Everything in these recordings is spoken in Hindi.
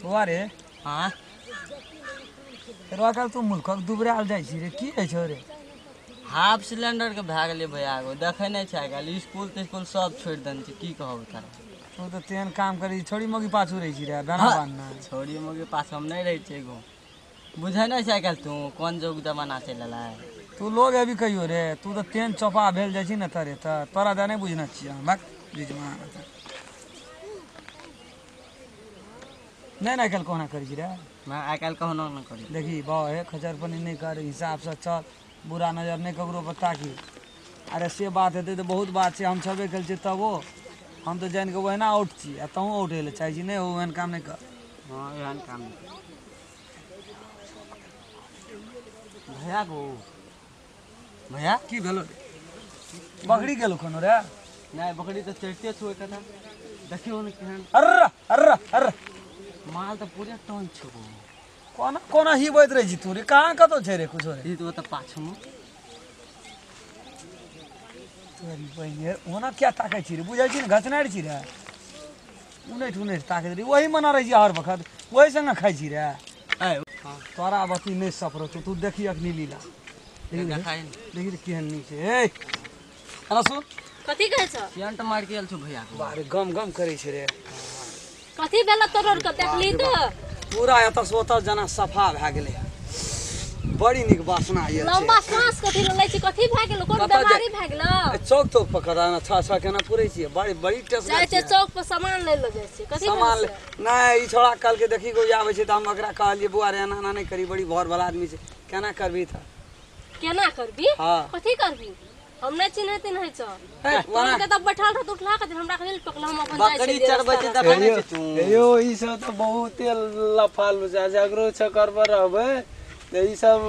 हुआ रे हाँ तेरा कल तू मुल्कक दुबराल जाइ छी रे की है छौ रे हाफ सिलेंडर के भए गेलै भैया गो देखे नहीं छै आइ स्कूल सब छोड़ देने छै की कहब तारा तू तो तेन काम करी छोड़ी मोगी पाछू रही छी रे बेना बानना छोड़ी मोगे पास हम नहीं रही छै गो बुझे नहीं छै आइ तू कौन जोग जमाना चल रहा है तू लोग अभी कहियो रे तू तो तेन चौपा भेल जाइ छी न तरे त तोरा दा नहीं बुझना छियै हम बीच में नहीं ना कल कोना करी छी रे मैं आइ काल्हि कहनो न करी देखी बाबा हे खचर पनी नहीं कर हिसाब से चल बुरा नजर नहीं ककरो बता की अरे से बात हेतै तो बहुत बात छै हम छबे कल छी तबो हम तो जान के ओहिना आउट छी आ तहूँ आउट हेले चाहे छी नहीं हो ओहन काम नहीं कर हाँ एहन काम नहीं भैया गो भैया की भेलो रे बकरी गेलो कोनो रे नहीं बकरी तो चढ़ते छो कथा देखियो न केहन अर्र अर्र अर्र माल तो पूरे टन छो कोना कोना हिबैत रही छी तू रे कहाँ कतो छै रे कुछो रे ई तो पाछम तोरी बहिने ओना क्या ताकै छी रे बुझै छी न घचनारि छी रे उनैठ उनैठ ताकैत रही वही मना रही छी हर वक्त वही संग खाइ छी रे ए तोरा बती नहीं सफरो तू देखी अखनी लीला देखी रे केहन नी छै ए अना सुन कथी कहै छ सेंट मार के आयल छौ भैया बारे गम गम करै छै रे कथी भेल तोर के देखली त पूरा एतऽ से ओतऽ जना सफा भए गेलै बड़ी नीक वासना आयल छै लंबा सांस कथी लै छी कथी भए गेल कोन कतऽ बीमारी भए गेल चौक तो पकड़ा ना छा केना पुरै छियै बड़ी बड़ी टेस्ट जाय छै चौक पर सामान ले लो जाय छै कथी सामान नहीं ई छोड़ा कल के देखी कोई आबै छै त हम ओकरा कहलिए बुआ रे एना एना नहीं करी बड़ी भर वाला आदमी छै केना करबी त केना करबी हां कथी करबी हम नहीं चिन्हते नहीं छ वना के तब बैठल रह उठला के हमरा के पकड़ हम अपन जाय बकरी चढ़बै छै देखे नहीं छै तू यो ई सब तो बहुते लफालू जा जगरो छ करबर रहबै त ई सब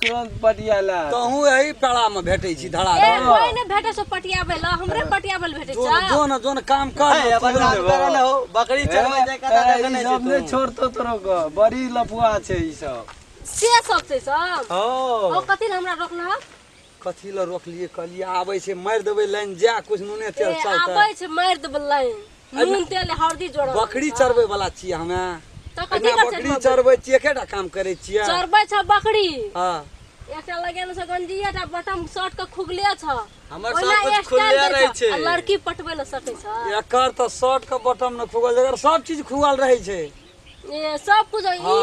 तुरंत पटियाला तहू एही पेड़ा में भेटै छी धड़ा ए कोई ने भेटे सो पटियाबै ल हमरे पटियाबै भेटे छ जोन काम कर बकरी चढ़बै छै कथा देखे नहीं छै सब ने छोड़तो तोरो को बड़ी लफुआ छै ई सब से सब छै सब हां ओ कथी हमरा रोकला कथी ल रोक लिए कहलिए आबै छै मार देबै लाइन जा कुछ नुने तेल ए चलतै आबै छै मार देबै लाइन नून तेल हल्दी जोड़ बकरी चरबै वाला छियै हमे त कथी कर बकरी चरबै छियै केटा काम करै छियै चरबै छ बकरी हां एकटा लगेन छ गंजियाटा बटम शर्ट के खुगले छ हमर सब कुछ खुलले रहै छै लड़की पटबै ल सकै छ एकर त शर्ट के बटम न खुगल एकर सब चीज खुगल रहै छै ए सब कुछ ई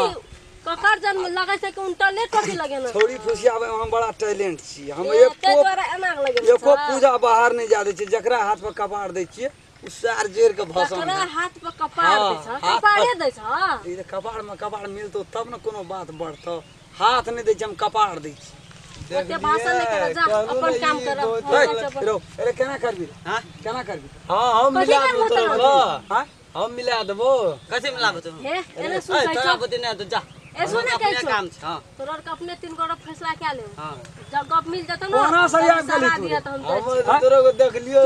ककर जन्म लगै छै कि उनटले टोपी लगेन छोड़ी खुशियाबे हम बड़ा टैलेंट छी हम ते द्वारा एना लगेन एको पूजा बाहर नहीं जा दै छियै जकरा हाथ पर कपाड़ दै छियै उ सार जेर के भसम तकरा हाथ पर कपाड़ दै छ कपाड़े दै छ ई त कपाड़ में कपाड़ मिलतो तब न कोनो बात बढ़तो हाथ नहीं दै छी हम कपाड़ दै छी ओते भाषण नहीं कर जा अपन काम कर रो अरे केना करबी हां केना करबी हां हम मिला देबो तोरा हां हम मिला देबो कथि मिलाबो तू हे एने सुन ए तोरा बते नहीं तो जा ए सुन के अपने काम छ हां तोरा के अपने 3 गोरा फैसला क्या ले हां जब गप मिल जतो न कोना सही आ गेली तू दिया त हम हम तोरा को देख लियो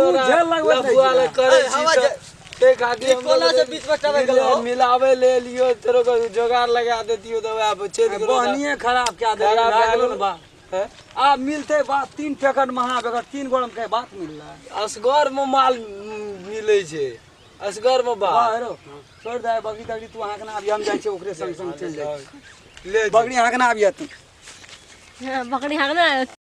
लफुआ ले करे छी ते खाती हम कोना से बीच में टबे गेलो मिलावे ले लियो तोरा को जोगाड़ लगा देतियो तो अब चल गेलो बहनिए खराब क्या दे लागलो न बा आ मिलते बात 3 पैकेट महा बेगर 3 गोरम के बात मिल रहा असगर में माल मिले छै असगर में बा हेरो छोड़ दे बकरी तकरी तू हां के ना अभी हम जाय छै ओकरे संग संग चल जाय ले बकरी हां के ना अभी तू बकरी हां ना